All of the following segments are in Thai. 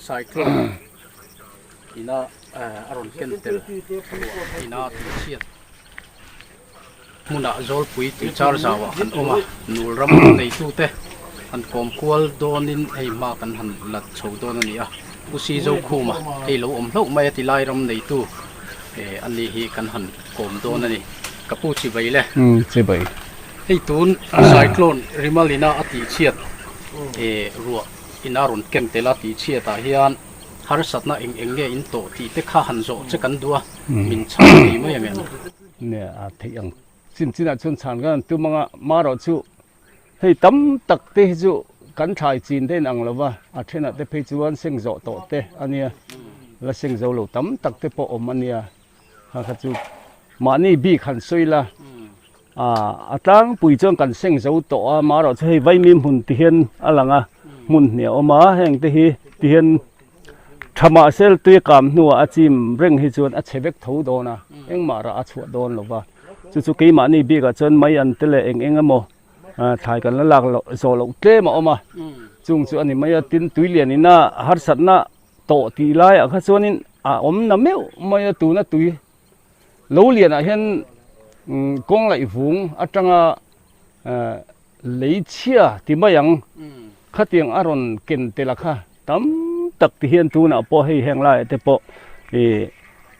cyclone ina aron kentel ina tichiat muna zol pui ti char zawa an oma nul ram nei tu te an kom kwal donin ei ma kan han lat chho don ani a usi zo khuma ei lo om hlok mai ti lai ram nei tu ani hi kan han kom don ani kapu chi bai le chi bai hei tun cyclone rimalina ati chiat ruwa ina ron kemtela ti chiata hian har satna eng nge in to ti te kha han zo che kan dua min cha ni mai em nè thấy ang xin xin chun chan gan tu manga maro chu hei tam tak te chu kan thai chin den ang lova a thena te phei chuan seng zo to te ania la seng zo lo tam tak te po om ania ha kha chu mani bi khan soila atang pui chong kan seng zo to a maro chu hei vai mim hun ti hian alanga mun ne oma heng te hi ti hian thama sel tui kam nuwa achim reng hi chuan a chhebek tho dona engmara a chhuat don lova chu ke mani bi ga chon mai an tele eng amo thai kan la lak zo lo tle ma oma chung chu ani mai tin tui lian ina har satna to ti lai a kha chonin a om na meu mai tu na tui lo lian a hian kong lai vung atanga leichia ti mayang khatiang aron ken telakha tam tak ti hian tu na po hei heng lai te po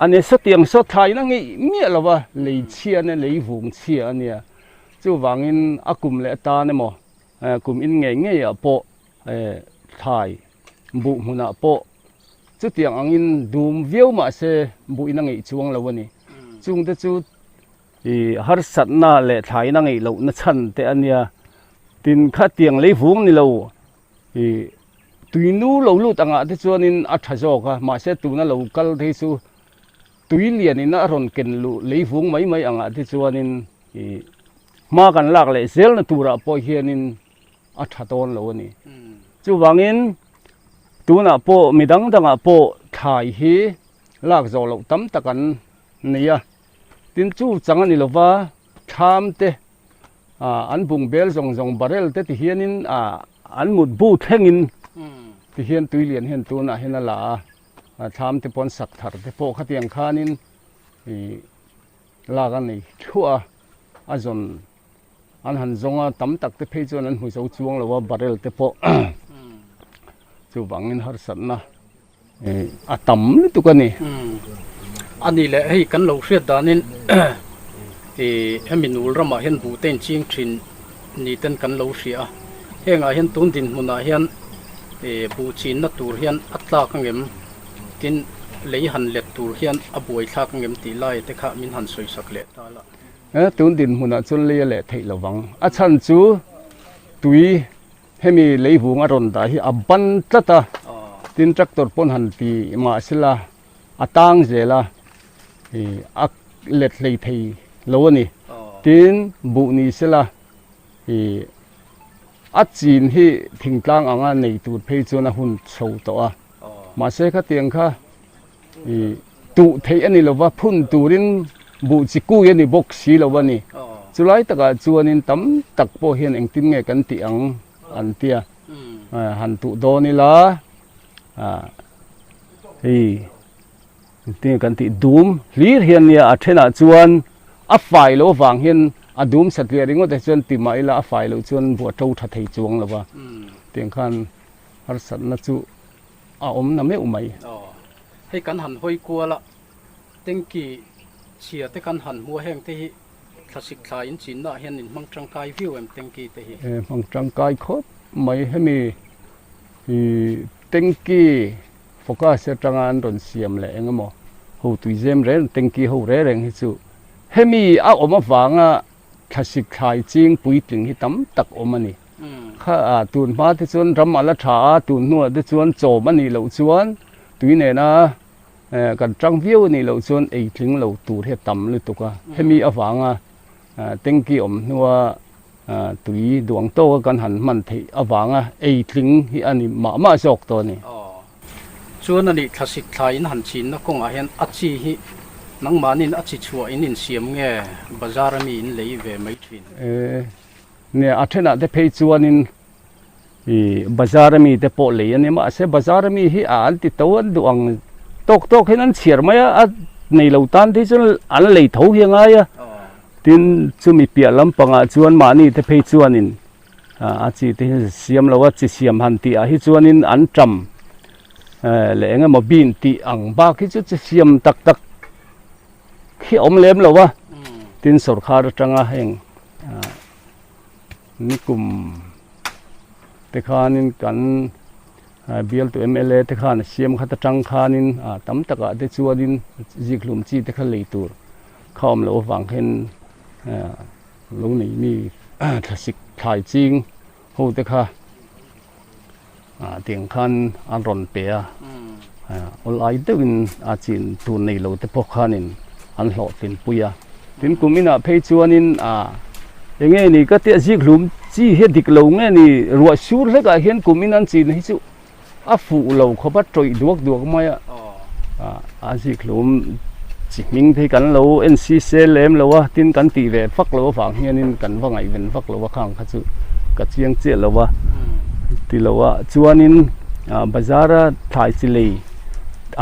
ane satiang so thai na ngi mi lawa leichia ne leivung chia ania chu wangin akum le ta ne mo kum in nge ya po thai bu huna po chu tiang angin dum viau ma se bu ina ngi chuang lawani chung te chu har satna le thai na ngi lo na chan te ania tin kha tiang leivung ni lo tui nu lo lu tanga te chuanin a thajo ka ma se tu na lo kal thei chu tui lian in a ron ken lu leivung mai anga te chuanin ma kan lak le zel na tura po hianin a thaton lo ni chu wangin tu na po midang danga po thai hi lak zo lo tam takan nia tin chu changani lova tham te an bung bel zong barrel te ti hianin an mut bu thengin ti hian tui lian hian tu na hian la tham te pon sak thar te po khatiang khanin la gan nei thua azon an han zonga tam tak te phei chon an hu zo chuang lawa barrel te po chu wangin har satna a tam ni tu kani ani le hei kan lo hriat danin heminul rama hian bu ten ching thin ni ten kan lo hria henga hian tun din huna hian bu chin na tur hian atla kangem tin lei han let tur hian a buai thla kangem ti lai te kha min han soi sak le ta la tun din huna chun le le thei lawang a chan chu tui hemi leivung a ron da hi a ban tlata tin tractor pon han pi ma sila atang zela a let lei thei lo ni tin bu ni sila a chin hi thingtlang anga nei tur phei chona hun chho to a ma se kha tiang kha tu thei ani lova phun turin bu chi ku yani box si lova ni chulai taka chuanin tam tak po hian engtin nge kan ti ang an tia han tu do ni la ti kan ti dum hlir hian nia a thena chuan a fai lo wang hian adum satria ringo te chuan ti mai la a fai lo chuan bu to tha thei chuang lawa tiang khan har sat na chu a om na me umai hei kan han hoi kuala tengki chia te kan han mua heng te hi thlasik thla in chin na hian in mang tangkai view em tengki te hi mang tangkai khop mai hemi tengki focus se tangan ron siam le engamo ho tui zem re tengki ho re reng hi chu hemi a oma wanga thlasik khai ching pui ting hi tam tak omani kha tun ma te chuan ram ala tha tun nu te chuan chom ani lo chuan tui ne na kan tang view ni lo chuan ei thling lo tur he tam lu tuka hemi awanga tengki om nuwa tui duang to kan han man thei awanga ei thling hi ani ma jok to ni chuan ani thlasik thla in han chin na kong a hian achi hi nang manin achi chua in siam nge bazar mi in lei ve mai thin ne athena te phei chuanin bazar mi te po le ani ma se bazar mi hi an ti to an duang tok hin an chiar maya a nei lo tan thi chun an lei tho hi nga ya tin chu mi pia lam panga chuan ma ni te phei chuan in a chi te siam lo wa chi siam han ti a hi chuan in an tram le nga mo bin ti ang ba ki chu chi siam tak tak khi om lem lo wa tin sarkar tanga heng nikum te khanin kan bial to mla te khan siam khata tang khanin tam taka te chuanin jiklum chi te khan leitur khom lo wang khen lo nei mi thasik thai ching ho te kha tiang khan an ron pe ol ai dewin a chin tu nei lo te pok khanin an hlo tin puya tin kumina phei chuanin enge ni ka te jiklum chi he dik lo nge ni ruwa sur le ka hian kumin an chin hi chu a fu lo khoba troi duak maya a jiklum chi ming thei kan lo ncc lem lo wa tin kan ti ve fak lo wang hian in kan wangai ven fak lo wa khang kha chu ka chiang che lo wa ti lo wa chuanin bazara thai chi lei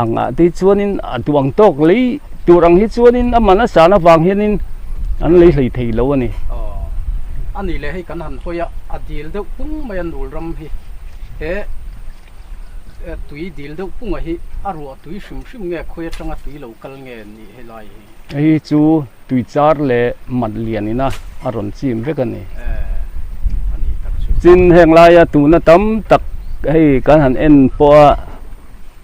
anga ti chuanin tuang tok lei turang hi chuanin amana sana wang hian in an lei hlei thei lo ani anh ấy lấy cái hành thôi à deal đâu cũng mấy anh đủ ram hi thế tùy deal đâu cũng ấy à rồi tùy sum nghe khơi trong à tùy local nghe ni hay lại ấy chú tùy char lệ mặt liền na à rồi chim với cái này xin hẹn lại à tụi nó tắm tắc hay cái hành en po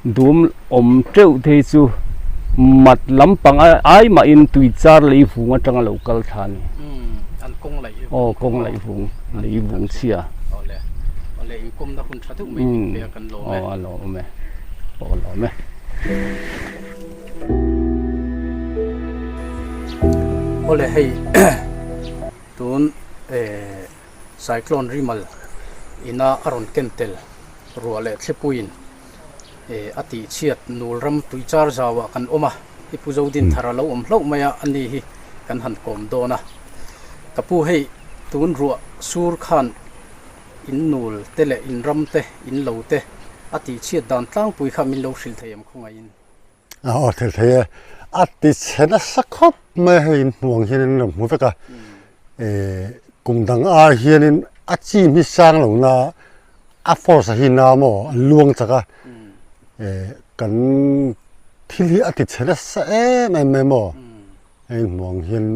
đùm treo thế chú mặt lắm bằng ai mà in tùy char lấy phù trong à local thàn công lại vùng lấy vùng xia lấy công đã hun sát thúc mình để cần lỗ mẹ ole hay tun cyclone rimal ina aron kentel ruale thlepuin ati chiat nulram tuichar zawa kan oma ipuzodin tharalo omhlo maya ani hi kan han kom dona kapu hei tun ruwa sur khan in nul tele in ram te in lo te ati chiat dan tlang pui kha min lo sil thayam khonga in thei ati chena sakhop me hin nuang hin ram mu veka kum dang a hianin a chi mi sang lo na a force hi na mo luang chaka kan thili ati chena sa me mo hin nuang hin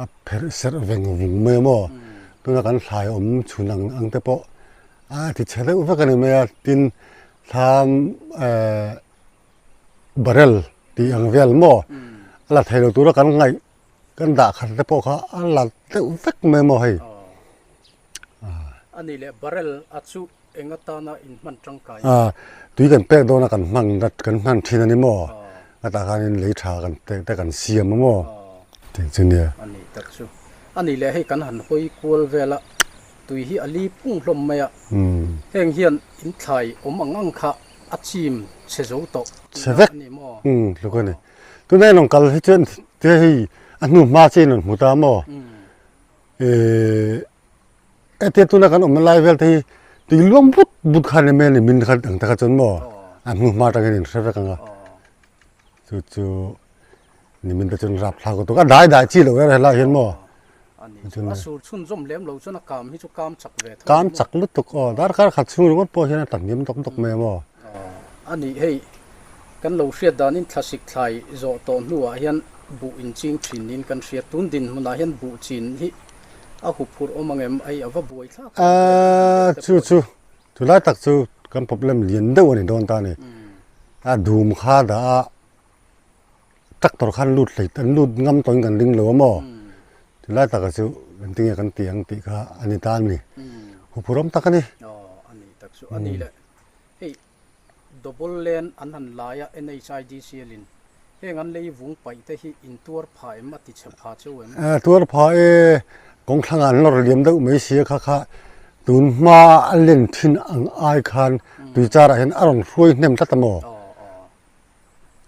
a per ser veng me mo tuna kan thlai om chunang ang te po ti chele u veka ni me tin tham barrel ti ang vel mo la thailo tu ra kan ngai kan da khat te po kha la te u vek me mo hei ani le barrel achu engatana in man tangkai tui kan pek do na kan mang dat kan man thin ani mo ata kan in lei tha kan te kan siam mo ting chinia ani takchu ani le hei kan han hoi kul vela tui hi ali pung hlom maya heng hian in thlai om angang kha achim chezo to sevek lo ko ni tu nei long kal hi chen te hi anu ma chen mu ta mo ate tu na kan om lai vel te ti lom but khan me ni min khan dang ta chon mo anu ma ta ni sevek ka chu ni min ta chon rap thla ko to ka dai chi lo ra la hian mo ani asur chun zom lem lo chuna kam hi chu kam chak ve kam chak lu to ko dar kar khat chu ro po hian tan nim tok me mo ani hei kan lo hriat danin thlasik thlai zo to hnuah hian bu in ching thinin kan hriat tun din hmuna hian bu chin hi a hupur omangem ai ava buai thla chu tu lai tak chu kan problem lian deuh ani don ta ni dum kha da tractor khan lut lei tan lut ngam toin kan ding lo mo tu lai tak chu kan ting kan tiang ti kha ani tan ni hupuram tak ani ani tak chu ani le hei double lane an han laia NHIDC lin heng an lei vung pai te hi in tur phai ma ti che pha chu em tur phai kong thang an lor liam deuh mai sia kha tun ma len thin ang ai khan tui chara hen aron hrui nem ta mo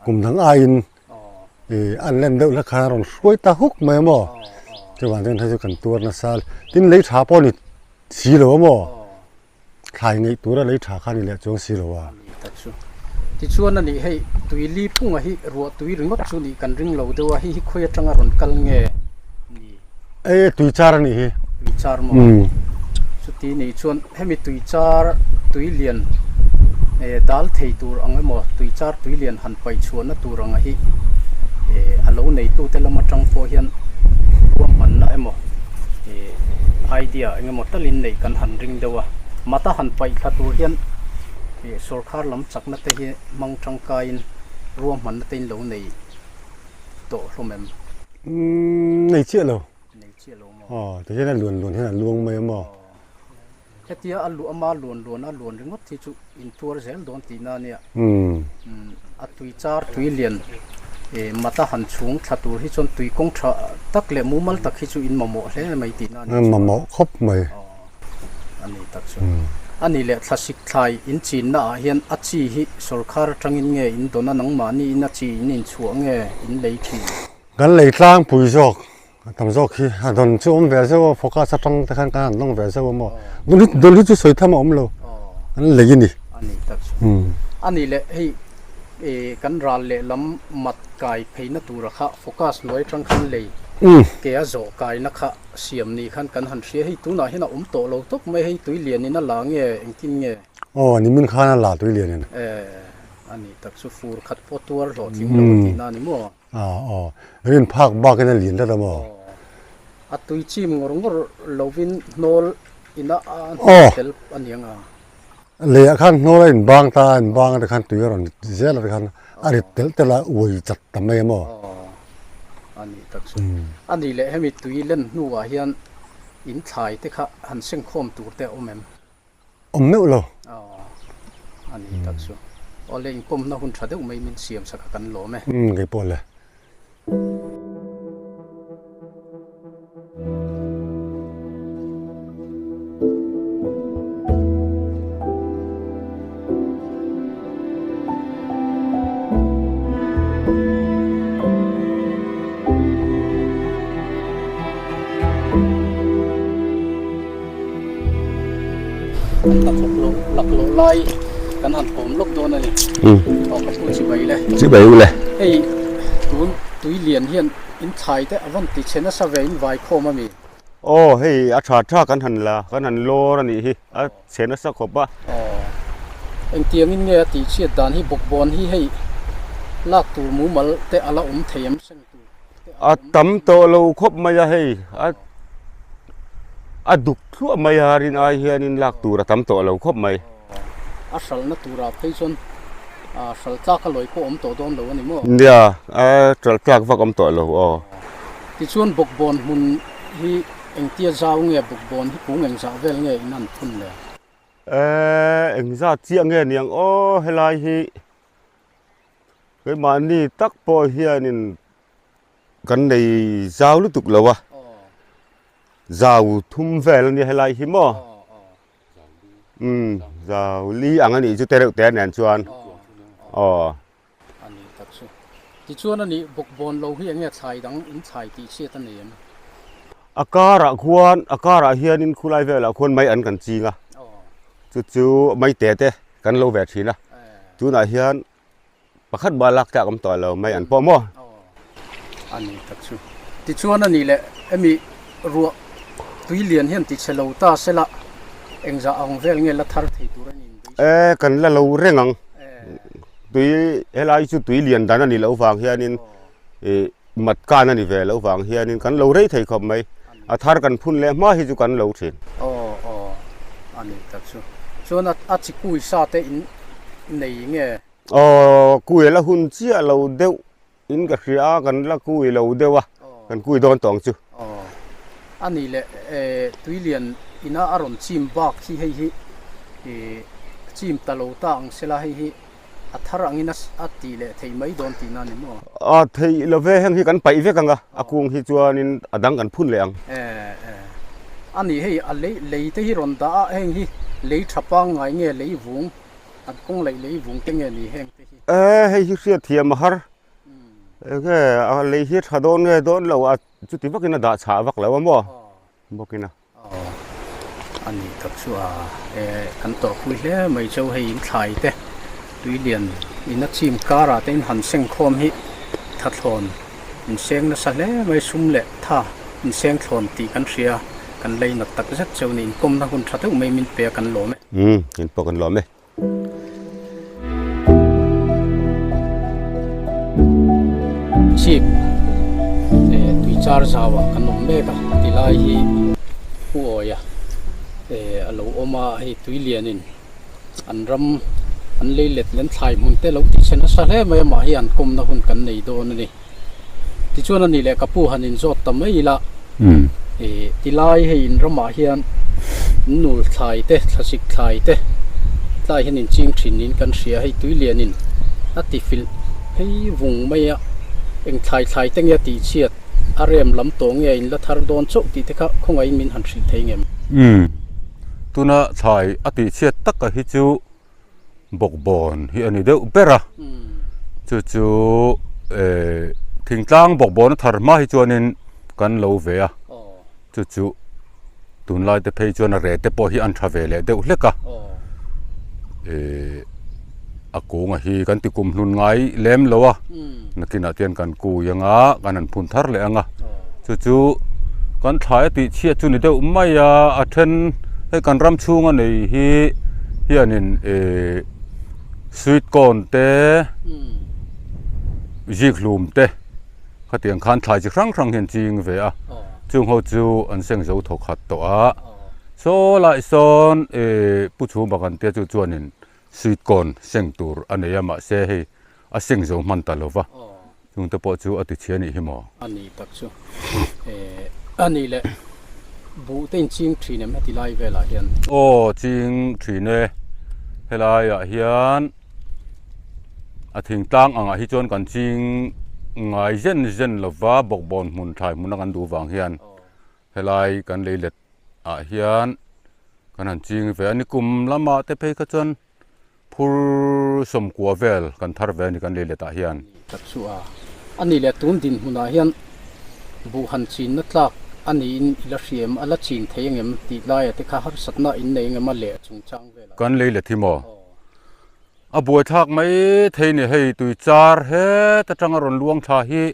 kum thang ai in an len deuh la khan aron hrui ta huk mai mo chu wan den tha chu kan tur na sal tin lei tha po ni สีเหลวมั้งขายไงตัวละเลยถาคันนี่แหละจงสีเหลวอ่ะตัดชัวที่ชวนนั่นนี่ให้ตุยลีพุ่งอ่ะฮิรัวตุยรึงก็ชวนนี่กันรึงเราเดี๋ยวฮิคุยจังอารมณ์กัลเงนี่ตุยจาร์นี่ตุยจาร์มั้งสุดที่นี่ชวนให้มีตุยจาร์ตุยเลียนดัลเทตูรังให้หมดตุยจาร์ตุยเลียนหันไปชวนนั่นตูรังฮิฮัลโหลในตู้เตลมาจังโฟเฮียนรวมมันนะไอ้หมดไอเดียไอ้หมดตะลินในกันหันริงเดียวมาตาหันไปขัดตัวเฮียนสุรคาร์ลำจักนัดเตะมังจังกายรวมมันเต็นเหลวในโตลมเอ็มในเชื่อเราในเชื่อลงอ๋อแต่ที่นั่นล้วนที่นั่นลวงไม่มั้งแค่ที่อัลลูอามาล้วนรึงว่าที่จุอินทัวร์เซลโดนตีน่าเนี่ยอัตุยจาร์ตุยเลียนมาตาหันชุงขัดตัวที่จนตุยกงชะตักเล่มูมัลตักที่จุอินมาโมเล่ไม่ตีน่าเนี่ยมาโมครบไหมอันนี้ตัดชุอันนี้แหละทัศน์ไทยอินจีนน่ะเห็นอัจฉริสุรคาร์จังอินเงอินโดนนังมานี่อินอัจฉริอินชัวเงอินเลยที่กันเลยสร้างปุ๋ยจอกทำจอกที่ตอนช่วงเวลาโฟกัสตรงแต่ขั้นการต้องเวลาว่ามั้งโดนที่สวยทำอมเราอันเลยนี่อันนี้ตัดอันนี้แหละให้กันรันเล่ลำมัดกายเพย์นัตัวระคะโฟกัสน้อยจังขันเลยเกี่ยโจกายนักะเสียมนี่ขันกันหันเสียให้ตัวไหนให้น่าโตเราตกไม่ให้ตัวเลียนนี่น่าหลังเงี้ยกินเงี้ยอ๋อนี่มันข้าน่าหลังตัวเลียนเนี่ยอันนี้ตักสุฟูร์ขัดพอตัวหล่อทิ้งเราที่นั่นนี่มั้งอ๋อเรื่องภาคบ้ากันนั่นเลียนได้มั้งอัตุยชิมงรงก็เราวินโนลอินะเดลอันยังเลยขันโนลอินบางตาอินบางแต่ขันตัวเราเจ้าเราขันอะไรแต่ละอวยจัดทำไมมั้งอันนี้ตักสุอันนี้แหละให้มีตุยเล่นนัวเฮียนอินไทยแต่ค่ะหันเส้นคอมตัวแต่อมเอ็มไม่หรออันนี้ตักสุอ๋อเลยอินคอมน่าหุ่นชัดเดี๋ยวไม่มีเสียมสักกันหล่อไหมไงปนเลยหลักโลไล่กันหันผมลบโดนอะไรออกมาพูดชิบะเลยชิบะเลยไอ้ตุยเลียนเฮียนอินไทยแต่วันติเชนะสเวนไวโคมามีโอ้เฮ้ยอาชาชากันหันละกันหันโลนั่นนี่ฮิเชนะสักขบปะเอ็งเตียงนี่เนี่ยติเชียดานฮิบกบอลฮิให้ลากตัวมูมัลแต่อะไรเทียมเส้นตัวตั้มโตเราคบมาให้ดุกทั่วไม่ฮารินไอเฮียนินลักตัวระทำตัวเราครบไหมสัลนัตัวเราไปจนสัลจากลอยก็อมตัวโดนเราอันนี้มั้งเดี๋ยวสัลจากฟักอมตัวเราที่ชวนบกบอลมุนที่เอ็งเตี้ยเจ้าเงี้ยบกบอลที่กูเอ็งเจ้าเวลเงี้ยนั่นพุ่นเลยเอ็งเจ้าเจียงเงี้ยเนี่ยเฮลัยฮีเฮ้ยมันนี่ตักพอเฮียนินกันในเจ้าลุตุกเราวะทุ่มเวลนี่ให้ไรหิมะลีอันนี้จุดเตะเตะแนนชวนอันนี้ตัดสุดที่ชวนอันนี้บกบอลเราเฮียเงี้ยชายดังอินชายที่เชี่ยตันเองอากาศควรอากาศเฮียนินคุไลเวลควรไม่อันกันจริงอ่ะจู่ๆไม่เตะกันเราแบบนี้นะจู่น่ะเฮียนประคัดบาลักจากคำต่อเราไม่อันพอมั้งอันนี้ตัดสุดที่ชวนอันนี้แหละมีรัวตุยเลียนเห็นติดเชลตาเสละเอ็งจะเอาเวลเงี้ยละทาร์ที่ตัวนี้กันละเราเร่งตุยเฮลัยชุดตุยเลียนด้านนี้เราฟังเฮียนินมัดการนั่นนี่เวลเราฟังเฮียนินกันเราได้ถ่ายคำไหมทาร์กันพุ่นเลยมาให้จุกันเราเช่นอันนี้ตัดสุดส่วนอาชิกุยซาเตอินในเงี้ยกุยละหุ่นเชี่ยเราเดียวอินกับเสียกันละกุยเราเดียววะกันกุยโดนตองจูอันนี้แหละตุยเลียนอินาอารมณ์จิมบักที่ให้จิมตะโลตังเสละให้อัทรังอินัสอัตติแหละที่ไม่โดนตีนั่นนี่มั้งที่เราเวงที่กันไปเวกันกะอากุงที่จวนนินอดังกันพุ่นเลยอันนี้ให้อะไรเลยที่รอนตาเฮงที่เลยทับปังไงเงี้ยเลยวุ้งอันกงเลยวุ้งเต็งเงี้ยนี่เฮงให้เสียเทียมฮาร์ก็เลยที่ถ้าโดนเงี้ยโดนเราจุดที่ว่ากินน่ะด่าชาวักแล้วว่าบ่กินนะอั อันนี้ทักชัวกันต่อคุยแล้วไม่เจ้าให้อินไทยเต้ตุยเลียนอินักชิมการาเต้นหันเสียงคอมฮิทัดทอนอินเสียงนั่นแหละไม่ซุ่มเละท่าอินเสียงทอนตีกันเสียกันเลยนักตักจัดเจ้านี่กรมทางคนทัดไม่มินเปียกันหล่อไหมเห็นปกันหล่อไหมชีพตุยจาร์จาวะกันนมเมกะติลายฮีหัวยะเราออกมาให้ตุยเลียนินอันรำอันเล็ดเล่นไทยมุนเตเราติเชนะสะเลไม่มาให้อันกรมทางคนกันในโดนนี่ที่ชวนนี่แหละกับผู้หันอินโซตทำไม่ละติลายให้อินรำมาให้อันนูไทยเตะทัศิกไทยเตะไทยให้อินจิงชินนินกันเสียให้ตุยเลียนินอัติฟิลให้วงไม่อะเองไทยตั้งยาตีเชียดอารมณ์ลำตัวเงี้ยอินละทาร์โดนโจตีเทคะคงไอ้มินหันสิเทงเอ็มตัวน่ะไทยอติเชียดตักกะฮิจูบกบอนฮิอันนี้เดอุเปร่าจู่ทิ้งกลางบกบอนทาร์มาฮิจวนินกันโลเวียจู่ตุนไล่เตเพย์จวนอะไรเตปอฮิอันทราเวลเดอุเล็กะอากูงะฮีกันติกุมนุนไงเล็มเลวะนักกินอาเตียนกันกูยังกันนันพุนทาร์เลยอ่ะจู่กันถ่ายติเชียจุนี่เดอุไม่ยาอาเทนให้กันรำชูงอันนี้ฮีอันนี้สวีทคอนเต้จิกลูมเต้ขัดยังขันถ่ายจิครั้งเห็นจริงเว้ยจุงเขาจูอันเสียงจะถูกขัดตัวโซลาซอนผู้ชูบักันเตี้ยจู่นี่สวีทคอนเสียงตูร์อันนี้มาเสียให้เสียงจะมันตลอดวะจุงตะปอจูอติเชียนี่หิมะอันนี้ตักชูอันนี้แหละบูเต็นจิงทรีเนี่ยไม่ติไลเวลาเฮียนโอ้จิงทรีเนี่ยเฮลายเฮียนทิ้งตั้งฮิจวนกันจิงไงเจนลว่าบกบอลมุนไทยมุนกันดูวังเฮียนเฮลายกันเลยเล็ดเฮียนกันหันจิงเวนิคุมละมาเตเพกจนพูสมกัวเวลกันทาร์เวนิกันเลยเล็ดเฮียนตักชัวอันนี้แหละตุนดินมุนเฮียนบูหันจินนักลักอันนี้อินละเสียมอัลจินเทียงเอ็มติไลแต่ข้าหัสัตนาอินในเอ็มมาเละจงจังเวลากันเลยเล็ดที่มอบัวทักไม่เทนี่ให้ตุยจาร์เฮแต่จังอรุณลวงชาฮี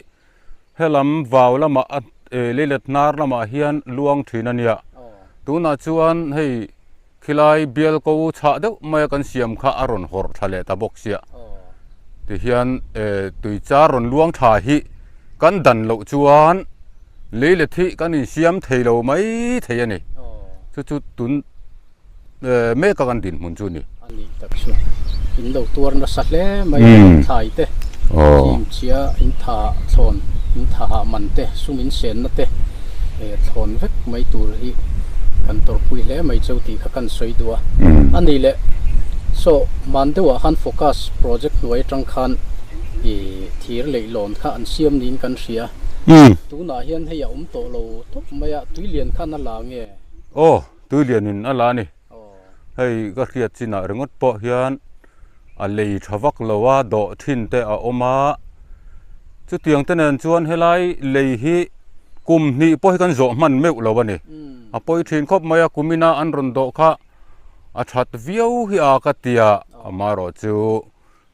เฮลำวาวละมาเล็ดนาร์ละมาเฮียนลวงทีนั่นเนี่ยตัวน่าชวนให้ขลายเบียลกูชาเดวไม่กันเสียมข้าอรุณหอร์ทะเลตะบกเสียที่เฮียนตุยจารุณลวงชาฮีกันดันโลจวนเล็ดที่กันเสียมเทโลไม่เทียนี่จุดตุนเมฆกันดินมุนจุนี่อันนี้ตักชัวอินโดตัวนั้นสัตว์เล่ไม่ไทยเต้ทีมเชียอินทาโซนอินทามันเต้สุมินเซนนั่นเต้โซนเวกไม่ตัวที่กันตัวคุยเล่ไม่เจ้าตีข้ากันสวยดัวอันนี้แหละโซมันเดี๋ยวหันโฟกัสโปรเจกต์หน่วยจังคันที่เลยหลอนข้าอันเสียมนินกันเสียตัวน่าเห็นให้ยาโตโลทุกไม่ตุยเลียนข้านั่นหลังเงี้ยโอ้ตุยเลียนนี่นั่นละนี่ให้ก็เครียดสินะเรื่องงดปอเฮียนอะไรทวักเลว่าดอทินเตออมาจุดเตียงเตนันชวนให้ไล่เลยฮีกุมนี่ปอยกันโจมันไม่อุลวันนี่ปอยทินคบมายากุมินาอันรุนโดค่ะชัดวิวฮีอากาติยามารอจู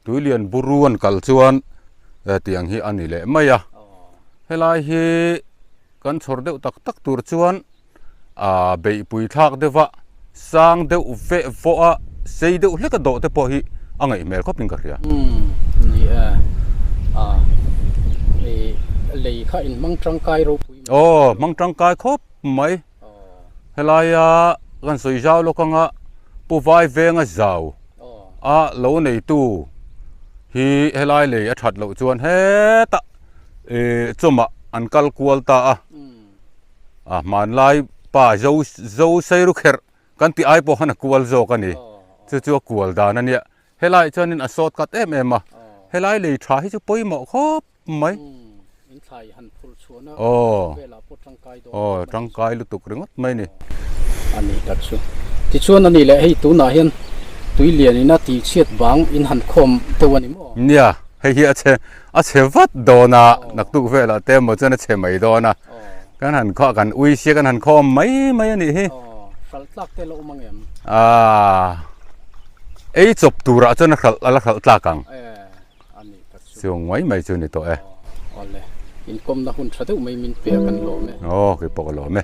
ตุเลียนบุรุนกัลชวนเตียงฮีอันนี้เลยมายาให้ไล่ฮีกันชอร์เดวตักตัวชวนเบย์ปุยทักเดวะสร้างเดวเวฟโอเซย์เดวเล็กโดเตปอฮีอังไงเมลก็เป็นกันเรียนี่เลยข้าอินมังจังกายรูปโอ้มังจังกายครบไหมเฮลายกันสวยเจ้าลูกงะผู้ไฟเวงะเจ้าเหล่าในตู้ฮีเฮลายเลยชัดเหล่าจวนเฮตะจุ่มอันกัลกัวตามันไล่ป่าเจ้าใส่รุกเฮร์กันที่ไอพอหันกัวโจกันนี่จู่กัวดานั่นเนี่ยเฮลัยจนินอสอดกัดเอ็มเฮลัยเลยทราให้จะป่วยหมอครบไหมโอ้ร่างกายลุตุกเรื่องไม่นี่อันนี้ตัดชัวที่ชวนอันนี้แหละให้ตัวน่าเห็นตัวเลียนนี่นาทีเชียดบางอินหันคมตัวนี้มั้งเนี่ยให้เฮียเชวัดโดนานักตุกเวลาเต็มหมดจะน่าเชไม่โดนากันหันข้อกันอุ้ยเชียกันหันคมไม่อันนี้ฟ khal tlak te lo mangem ấy chụp tù ra cho nó khal ta căng ani ka chu siêu mấy mấy chỗ này to ole in kom na hun thatu mai min pe kan lo me cái bọc lỗ mẹ